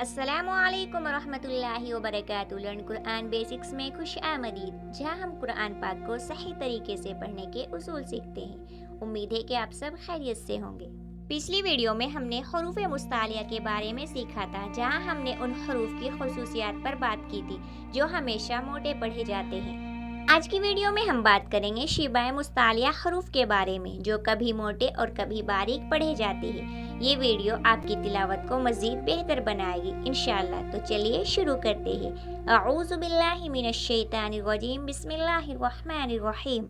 السلام علیکم ورحمۃ اللہ وبرکاتہ۔ لرن قرآن بیسکس میں خوش آمدید، جہاں ہم قرآن پاک کو صحیح طریقے سے پڑھنے کے اصول سیکھتے ہیں۔ امید ہے کہ آپ سب خیریت سے ہوں گے۔ پچھلی ویڈیو میں ہم نے حروف مستعلیہ کے بارے میں سیکھا تھا، جہاں ہم نے ان حروف کی خصوصیات پر بات کی تھی جو ہمیشہ موٹے پڑھے جاتے ہیں۔ آج کی ویڈیو میں ہم بات کریں گے شیبہ مستعلیہ حروف کے بارے میں، جو کبھی موٹے اور کبھی باریک پڑھے جاتے ہیں۔ یہ ویڈیو آپ کی تلاوت کو مزید بہتر بنائے گی انشاءاللہ۔ تو چلیے شروع کرتے ہیں۔ اعوذ باللہ من الشیطان الرجیم، بسم اللہ الرحمن الرحیم۔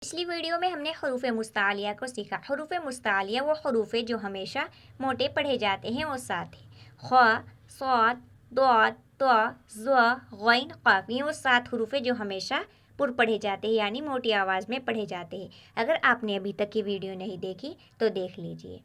پچھلی ویڈیو میں ہم نے حروف مستعلیہ کو سیکھا۔ حروف مستعلیہ وہ حروف جو ہمیشہ موٹے پڑھے جاتے ہیں، وہ سات ہیں: خ، صاد، ضاد، ط، ظ، غین، قاف۔ یہ وہ 7 حروف جو ہمیشہ پر پڑھے جاتے ہیں، یعنی موٹی آواز میں پڑھے جاتے ہیں۔ اگر آپ نے ابھی تک یہ ویڈیو نہیں دیکھی تو دیکھ لیجئے۔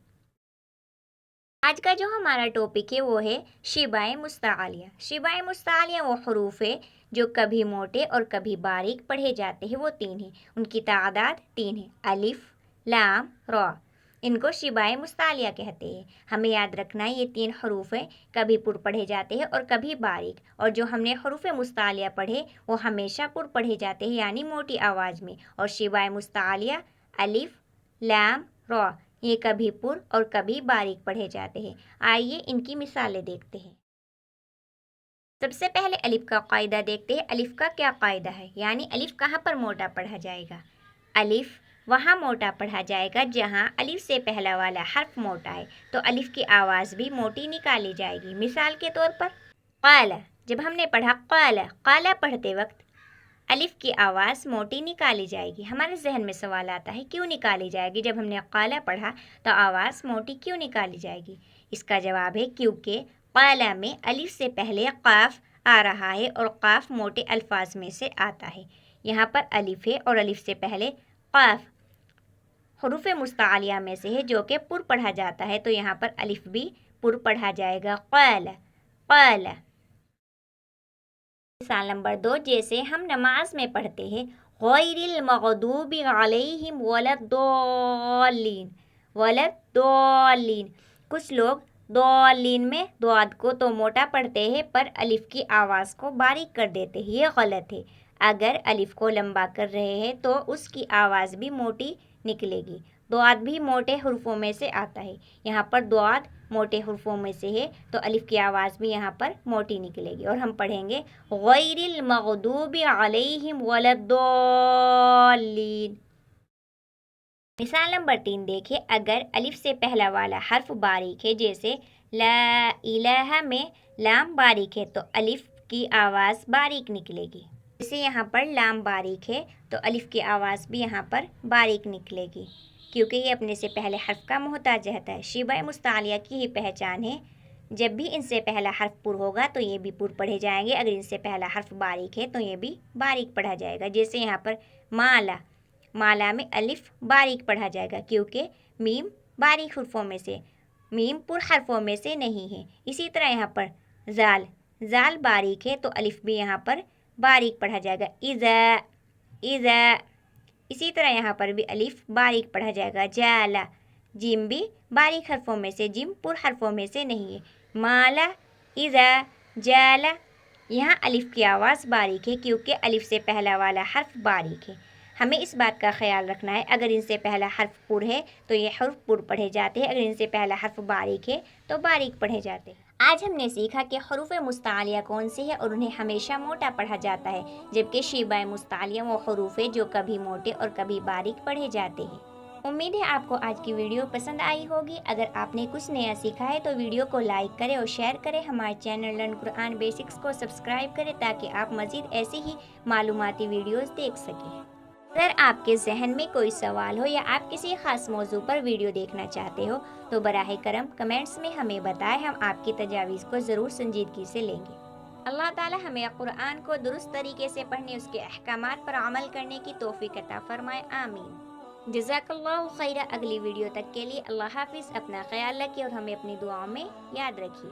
آج کا جو ہمارا ٹاپک ہے وہ ہے شیبہ مستعلیہ۔ شیبہ مستعلیہ وہ حروف ہے جو کبھی موٹے اور کبھی باریک پڑھے جاتے ہیں۔ وہ 3 ہیں، ان کی تعداد 3 ہے: الف، لام، را۔ ان کو شیبہ مستعلیہ کہتے ہیں۔ ہمیں یاد رکھنا ہے یہ 3 حروف ہیں، کبھی پر پڑھے جاتے ہیں اور کبھی باریک۔ اور جو ہم نے حروف مستعلیہ پڑھے وہ ہمیشہ پر پڑھے جاتے ہیں، یعنی موٹی آواز میں۔ اور شیبہ مستعلیہ الف، لام، را، یہ کبھی پر اور کبھی باریک پڑھے جاتے ہیں۔ آئیے ان کی مثالیں دیکھتے ہیں۔ سب سے پہلے الف کا قاعدہ دیکھتے ہیں۔ الف کا کیا قاعدہ ہے، یعنی الف کہاں پر موٹا پڑھا جائے گا؟ الف وہاں موٹا پڑھا جائے گا جہاں الف سے پہلا والا حرف موٹا ہے، تو الف کی آواز بھی موٹی نکالی جائے گی۔ مثال کے طور پر قال، جب ہم نے پڑھا قال، قال پڑھتے وقت الف کی آواز موٹی نکالی جائے گی۔ ہمارے ذہن میں سوال آتا ہے کیوں نکالی جائے گی؟ جب ہم نے قالا پڑھا تو آواز موٹی کیوں نکالی جائے گی؟ اس کا جواب ہے کیونکہ قالا میں الف سے پہلے قاف آ رہا ہے اور قاف موٹے الفاظ میں سے آتا ہے۔ یہاں پر الف ہے اور الف سے پہلے قاف حروف مستعلیہ میں سے ہے جو کہ پر پڑھا جاتا ہے، تو یہاں پر الف بھی پر پڑھا جائے گا۔ قال، قال۔ مثال نمبر 2، جیسے ہم نماز میں پڑھتے ہیں غیر المغضوب علیہم ولا الضالین، ولا الضالین۔ کچھ لوگ ضالین میں ضاد کو تو موٹا پڑھتے ہیں پر الف کی آواز کو باریک کر دیتے ہیں، یہ غلط ہے۔ اگر الف کو لمبا کر رہے ہیں تو اس کی آواز بھی موٹی نکلے گی۔ ضاد بھی موٹے حروفوں میں سے آتا ہے، یہاں پر ضاد موٹے حروفوں میں سے ہے تو الف کی آواز بھی یہاں پر موٹی نکلے گی، اور ہم پڑھیں گے غیر المغضوب علیہم ولا الضالین۔ مثال نمبر 3 دیکھیں، اگر الف سے پہلا والا حرف باریک ہے، جیسے لا الہ میں لام باریک ہے تو الف کی آواز باریک نکلے گی۔ جیسے یہاں پر لام باریک ہے تو الف کی آواز بھی یہاں پر باریک نکلے گی، کیونکہ یہ اپنے سے پہلے حرف کا محتاج رہتا ہے۔ شیبہ مستعلیہ کی ہی پہچان ہے، جب بھی ان سے پہلا حرف پر ہوگا تو یہ بھی پر پڑھے جائیں گے، اگر ان سے پہلا حرف باریک ہے تو یہ بھی باریک پڑھا جائے گا۔ جیسے یہاں پر مالا، مالا میں الف باریک پڑھا جائے گا کیونکہ میم باریک حرفوں میں سے، میم پر حرفوں میں سے نہیں ہے۔ اسی طرح یہاں پر زال، زال باریک ہے تو الف بھی یہاں پر باریک پڑھا جائے گا۔ اذا، اذا۔ اسی طرح یہاں پر بھی الف باریک پڑھا جائے گا۔ جالا، جیم بھی باریک حرفوں میں سے، جیم پر حرفوں میں سے نہیں ہے۔ مالا، اذا، جالا۔ یہاں الف کی آواز باریک ہے کیونکہ الف سے پہلا والا حرف باریک ہے۔ ہمیں اس بات کا خیال رکھنا ہے، اگر ان سے پہلا حرف پر ہے تو یہ حرف پر پڑھے جاتے ہیں، اگر ان سے پہلا حرف باریک ہے تو باریک پڑھے جاتے ہیں۔ آج ہم نے سیکھا کہ حروف مستعلیہ کون سے ہیں اور انہیں ہمیشہ موٹا پڑھا جاتا ہے، جبکہ شیبہ مستعلیہ وہ حروف ہے جو کبھی موٹے اور کبھی باریک پڑھے جاتے ہیں۔ امید ہے آپ کو آج کی ویڈیو پسند آئی ہوگی۔ اگر آپ نے کچھ نیا سیکھا ہے تو ویڈیو کو لائک کریں اور شیئر کریں۔ ہمارے چینل لرن قرآن بیسکس کو سبسکرائب کریں تاکہ آپ مزید ایسی ہی معلوماتی ویڈیوز دیکھ سکیں۔ اگر آپ کے ذہن میں کوئی سوال ہو یا آپ کسی خاص موضوع پر ویڈیو دیکھنا چاہتے ہو تو براہ کرم کمنٹس میں ہمیں بتائیں، ہم آپ کی تجاویز کو ضرور سنجیدگی سے لیں گے۔ اللہ تعالی ہمیں قرآن کو درست طریقے سے پڑھنے، اس کے احکامات پر عمل کرنے کی توفیق عطا فرمائے، آمین۔ جزاک اللہ خیرہ۔ اگلی ویڈیو تک کے لیے اللہ حافظ، اپنا خیال رکھیے اور ہمیں اپنی دعاؤں میں یاد رکھیے۔